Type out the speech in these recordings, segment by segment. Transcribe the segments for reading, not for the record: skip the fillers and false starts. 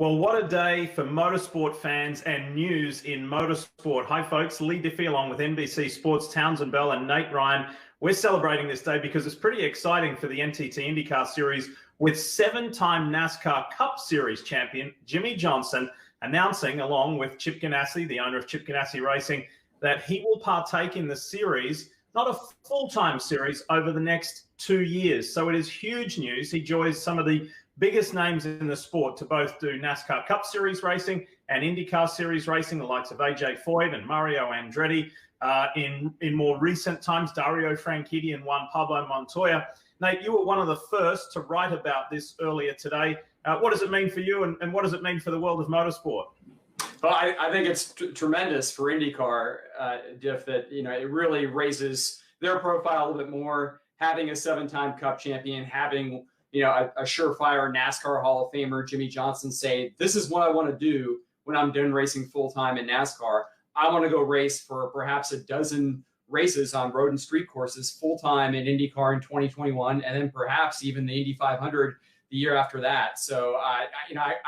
Well, what a day for motorsport fans and news in motorsport. Hi, folks. Leigh Diffey along with NBC Sports, Townsend Bell and Nate Ryan. We're celebrating this day because it's pretty exciting for the NTT IndyCar Series with seven-time NASCAR Cup Series champion Jimmie Johnson announcing, along with Chip Ganassi, the owner of Chip Ganassi Racing, that he will partake in the series, not a full-time series, over the next 2 years. So it is huge news. He joins some of the biggest names in the sport to both do NASCAR Cup Series racing and IndyCar Series racing, the likes of AJ Foyt and Mario Andretti. In more recent times, Dario Franchitti and Juan Pablo Montoya. Nate, you were one of the first to write about this earlier today. What does it mean for you, and what does it mean for the world of motorsport? Well, I think it's tremendous for IndyCar, Diff, that it really raises their profile a little bit more. Having a seven-time Cup champion, having a surefire NASCAR Hall of Famer, Jimmie Johnson, say, this is what I want to do when I'm done racing full-time in NASCAR. I want to go race for perhaps a dozen races on road and street courses full-time in IndyCar in 2021, and then perhaps even the Indy 500 the year after that. So, I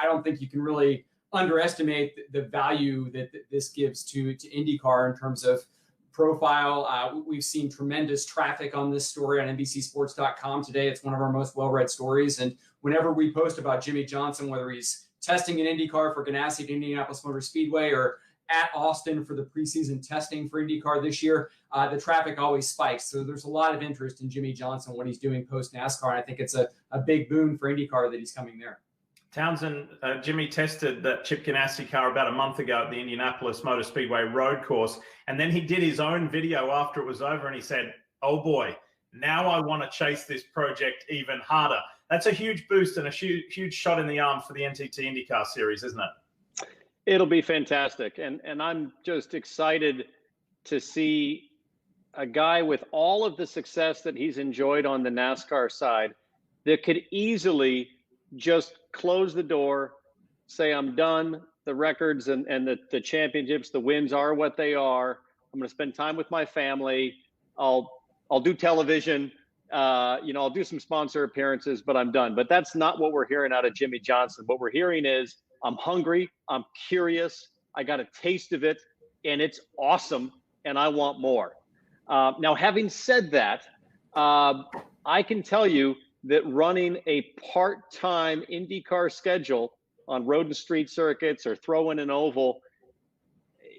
don't think you can really underestimate the value that this gives to IndyCar in terms of profile. We've seen tremendous traffic on this story on NBCSports.com today. It's one of our most well-read stories. And whenever we post about Jimmie Johnson, whether he's testing an IndyCar for Ganassi at Indianapolis Motor Speedway or at Austin for the preseason testing for IndyCar this year, the traffic always spikes. So there's a lot of interest in Jimmie Johnson, what he's doing post-NASCAR. And I think it's a big boon for IndyCar that he's coming there. Townsend, Jimmie tested that Chip Ganassi car about a month ago at the Indianapolis Motor Speedway road course. And then he did his own video after it was over and he said, oh boy, now I want to chase this project even harder. That's a huge boost and a huge shot in the arm for the NTT IndyCar Series, isn't it? It'll be fantastic. And I'm just excited to see a guy with all of the success that he's enjoyed on the NASCAR side that could easily just close the door, say, I'm done. The records and the championships, the wins are what they are. I'm going to spend time with my family. I'll do television. I'll do some sponsor appearances, but I'm done. But that's not what we're hearing out of Jimmie Johnson. What we're hearing is, I'm hungry. I'm curious. I got a taste of it, and it's awesome, and I want more. Now, having said that, I can tell you that running a part-time IndyCar schedule on road and street circuits or throwing an oval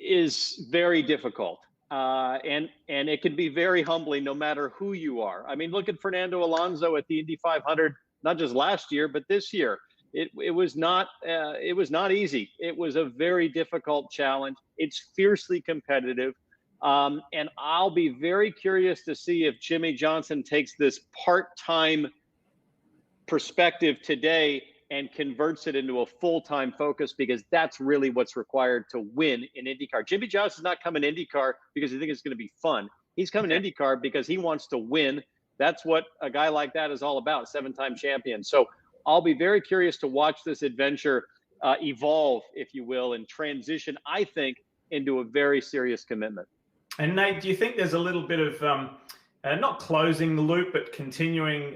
is very difficult. And it can be very humbling no matter who you are. I mean, look at Fernando Alonso at the Indy 500, not just last year, but this year. It was not easy. It was a very difficult challenge. It's fiercely competitive. And I'll be very curious to see if Jimmie Johnson takes this part-time perspective today and converts it into a full-time focus, because that's really what's required to win in IndyCar. Jimmie Johnson's not coming to IndyCar because he thinks it's going to be fun. He's coming to IndyCar because he wants to win. That's what a guy like that is all about, seven-time champion. So I'll be very curious to watch this adventure evolve, if you will, and transition, I think, into a very serious commitment. And Nate, do you think there's a little bit of not closing the loop, but continuing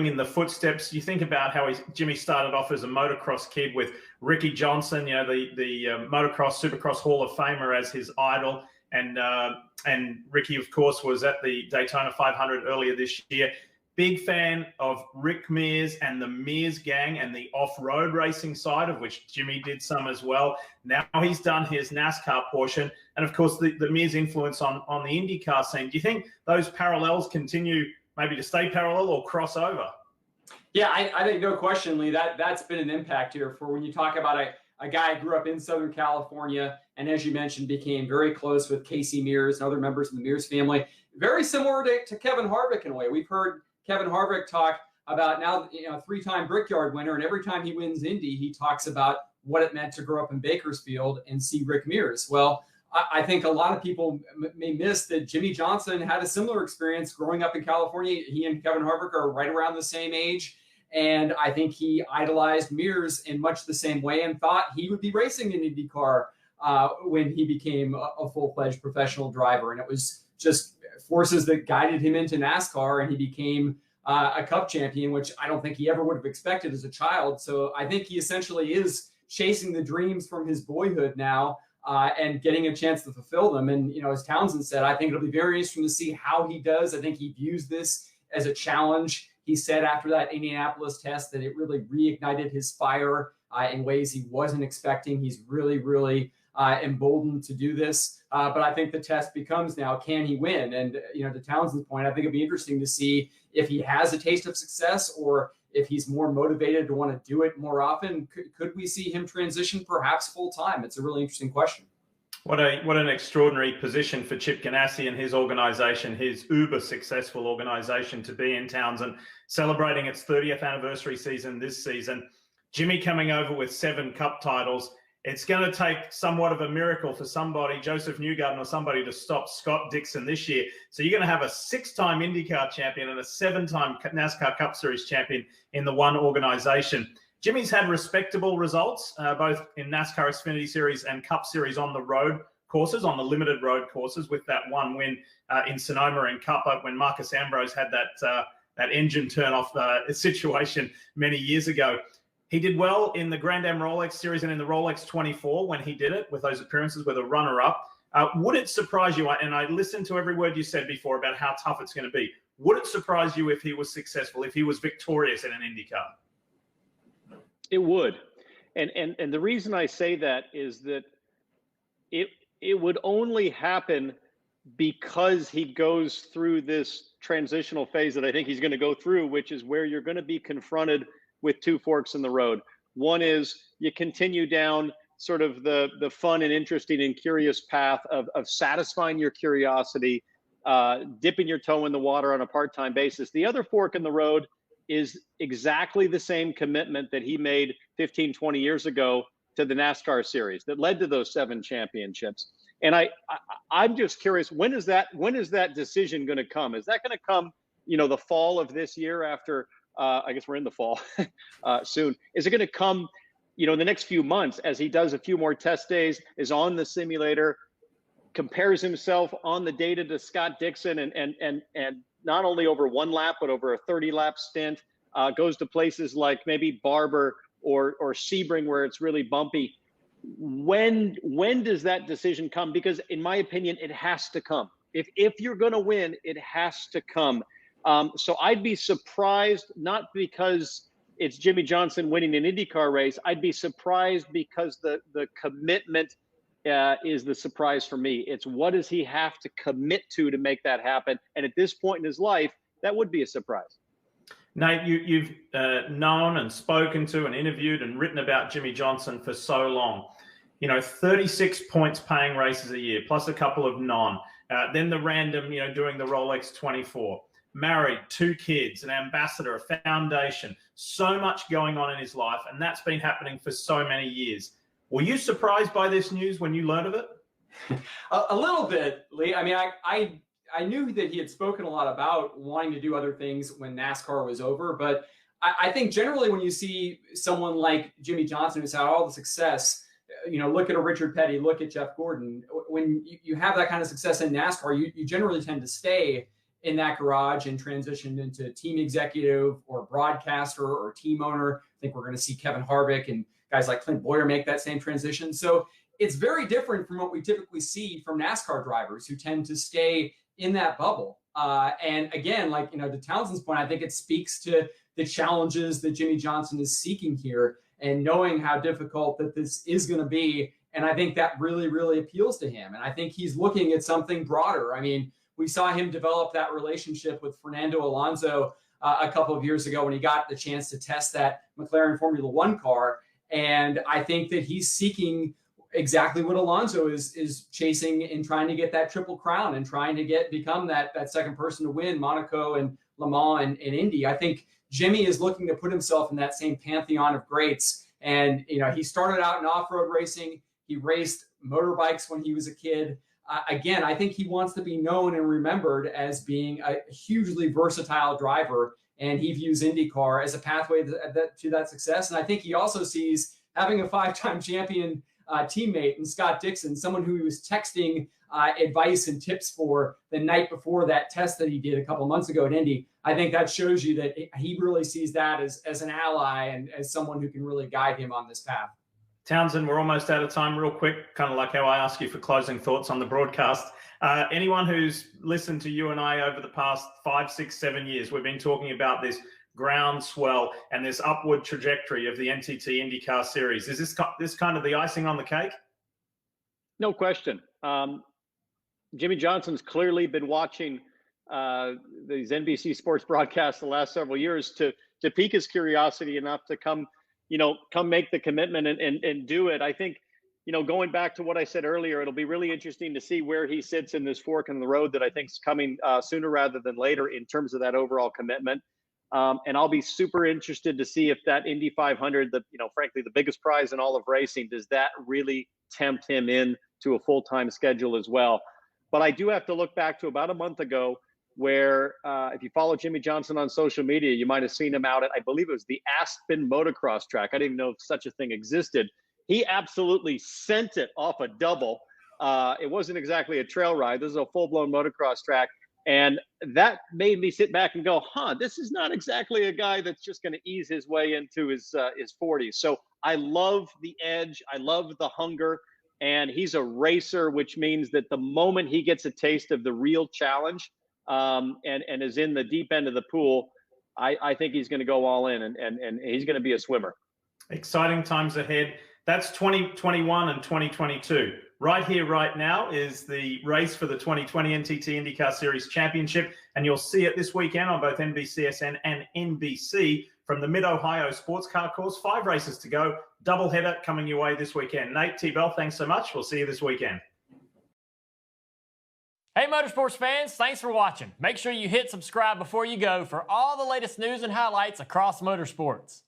in the footsteps? You think about how Jimmie started off as a motocross kid with Ricky Johnson, the motocross Supercross Hall of Famer as his idol, and Ricky, of course, was at the Daytona 500 earlier this year. Big fan of Rick Mears and the Mears gang and the off-road racing side, of which Jimmie did some as well. Now he's done his NASCAR portion. And, of course, the Mears influence on the IndyCar scene. Do you think those parallels continue maybe to stay parallel or cross over? Yeah, I think no question, Leigh, that's been an impact here for when you talk about a guy who grew up in Southern California and, as you mentioned, became very close with Casey Mears and other members of the Mears family. Very similar to Kevin Harvick in a way. We've heard Kevin Harvick talk about now, three-time Brickyard winner, and every time he wins Indy, he talks about what it meant to grow up in Bakersfield and see Rick Mears. Well, I think a lot of people may miss that Jimmie Johnson had a similar experience growing up in California. He and Kevin Harvick are right around the same age, and I think he idolized Mears in much the same way and thought he would be racing in IndyCar when he became a full-fledged professional driver. And it was just forces that guided him into NASCAR, and he became a Cup champion, which I don't think he ever would have expected as a child. So I think he essentially is chasing the dreams from his boyhood now, and getting a chance to fulfill them. And, as Townsend said, I think it'll be very interesting to see how he does. I think he views this as a challenge. He said after that Indianapolis test that it really reignited his fire in ways he wasn't expecting. He's really, really emboldened to do this. But I think the test becomes now, can he win? And, to Townsend's point, I think it'd be interesting to see if he has a taste of success or if he's more motivated to want to do it more often. Could we see him transition perhaps full time? It's a really interesting question. What an extraordinary position for Chip Ganassi and his organization, his uber successful organization, to be in, Townsend, celebrating its 30th anniversary season this season. Jimmie coming over with 7 Cup titles. It's going to take somewhat of a miracle for somebody, Joseph Newgarden or somebody, to stop Scott Dixon this year. So you're going to have a 6-time IndyCar champion and a 7-time NASCAR Cup Series champion in the one organization. Jimmie's had respectable results, both in NASCAR Xfinity Series and Cup Series on the road courses, on the limited road courses, with that one win in Sonoma and Cup when Marcus Ambrose had that engine turn-off situation many years ago. He did well in the Grand Am Rolex Series and in the Rolex 24 when he did it, with those appearances with a runner-up. Would it surprise you, and I listened to every word you said before about how tough it's going to be, would it surprise you if he was successful, if he was victorious in an IndyCar? It would. And the reason I say that is that it would only happen because he goes through this transitional phase that I think he's going to go through, which is where you're going to be confronted with 2 forks in the road. One is you continue down sort of the fun and interesting and curious path of satisfying your curiosity, dipping your toe in the water on a part-time basis. The other fork in the road is exactly the same commitment that he made 15, 20 years ago to the NASCAR series that led to those 7 championships. And I'm just curious, when is that decision going to come? Is that going to come, the fall of this year after, I guess we're in the fall soon. Is it going to come, in the next few months as he does a few more test days, is on the simulator, compares himself on the data to Scott Dixon, and not only over 1 lap, but over a 30-lap stint, goes to places like maybe Barber or Sebring where it's really bumpy. When does that decision come? Because in my opinion, it has to come. If you're going to win, it has to come. So I'd be surprised, not because it's Jimmie Johnson winning an IndyCar race. I'd be surprised because the commitment is the surprise for me. It's what does he have to commit to make that happen? And at this point in his life, that would be a surprise. Nate, you've known and spoken to and interviewed and written about Jimmie Johnson for so long. 36 points paying races a year, plus a couple of non. Then the random, doing the Rolex 24. Married, 2 kids, an ambassador, a foundation, so much going on in his life, and that's been happening for so many years. Were you surprised by this news when you learned of it? A little bit, Lee. I mean, I knew that he had spoken a lot about wanting to do other things when NASCAR was over, but I think generally when you see someone like Jimmie Johnson who's had all the success, look at a Richard Petty, look at Jeff Gordon. When you have that kind of success in NASCAR, you generally tend to stay in that garage and transition into team executive or broadcaster or team owner. I think we're going to see Kevin Harvick and guys like Clint Boyer make that same transition. So it's very different from what we typically see from NASCAR drivers who tend to stay in that bubble. And again, to Townsend's point, I think it speaks to the challenges that Jimmie Johnson is seeking here and knowing how difficult that this is going to be. And I think that really, really appeals to him. And I think he's looking at something broader. I mean, we saw him develop that relationship with Fernando Alonso a couple of years ago when he got the chance to test that McLaren Formula One car. And I think that he's seeking exactly what Alonso is chasing in trying to get that Triple Crown and trying to become that second person to win Monaco and Le Mans and Indy. I think Jimmie is looking to put himself in that same pantheon of greats. And, he started out in off-road racing. He raced motorbikes when he was a kid. Again, I think he wants to be known and remembered as being a hugely versatile driver, and he views IndyCar as a pathway to that success. And I think he also sees having a 5-time champion teammate in Scott Dixon, someone who he was texting advice and tips for the night before that test that he did a couple months ago at Indy. I think that shows you that he really sees that as an ally and as someone who can really guide him on this path. Townsend, we're almost out of time. Real quick, kind of like how I ask you for closing thoughts on the broadcast. Anyone who's listened to you and I over the past 5, 6, 7 years, we've been talking about this groundswell and this upward trajectory of the NTT IndyCar Series. Is this kind of the icing on the cake? No question. Jimmie Johnson's clearly been watching these NBC sports broadcasts the last several years to pique his curiosity enough to come make the commitment and do it. I think, going back to what I said earlier, it'll be really interesting to see where he sits in this fork in the road that I think is coming sooner rather than later in terms of that overall commitment. And I'll be super interested to see if that Indy 500, frankly, the biggest prize in all of racing, does that really tempt him in to a full-time schedule as well. But I do have to look back to about a month ago where if you follow Jimmie Johnson on social media, you might have seen him out at, I believe it was the Aspen motocross track. I didn't even know if such a thing existed. He absolutely sent it off a double. It wasn't exactly a trail ride. This is a full-blown motocross track. And that made me sit back and go, this is not exactly a guy that's just going to ease his way into his 40s. So I love the edge. I love the hunger. And he's a racer, which means that the moment he gets a taste of the real challenge and is in the deep end of the pool, I think he's going to go all in and he's going to be a swimmer. Exciting times ahead. That's 2021 and 2022. Right here, right now is the race for the 2020 NTT IndyCar Series Championship, and you'll see it this weekend on both NBCSN and NBC from the Mid-Ohio Sports Car Course. 5 races to go. Doubleheader coming your way this weekend. Nate, T-Bell, thanks so much. We'll see you this weekend. Hey, Motorsports fans, thanks for watching. Make sure you hit subscribe before you go for all the latest news and highlights across motorsports.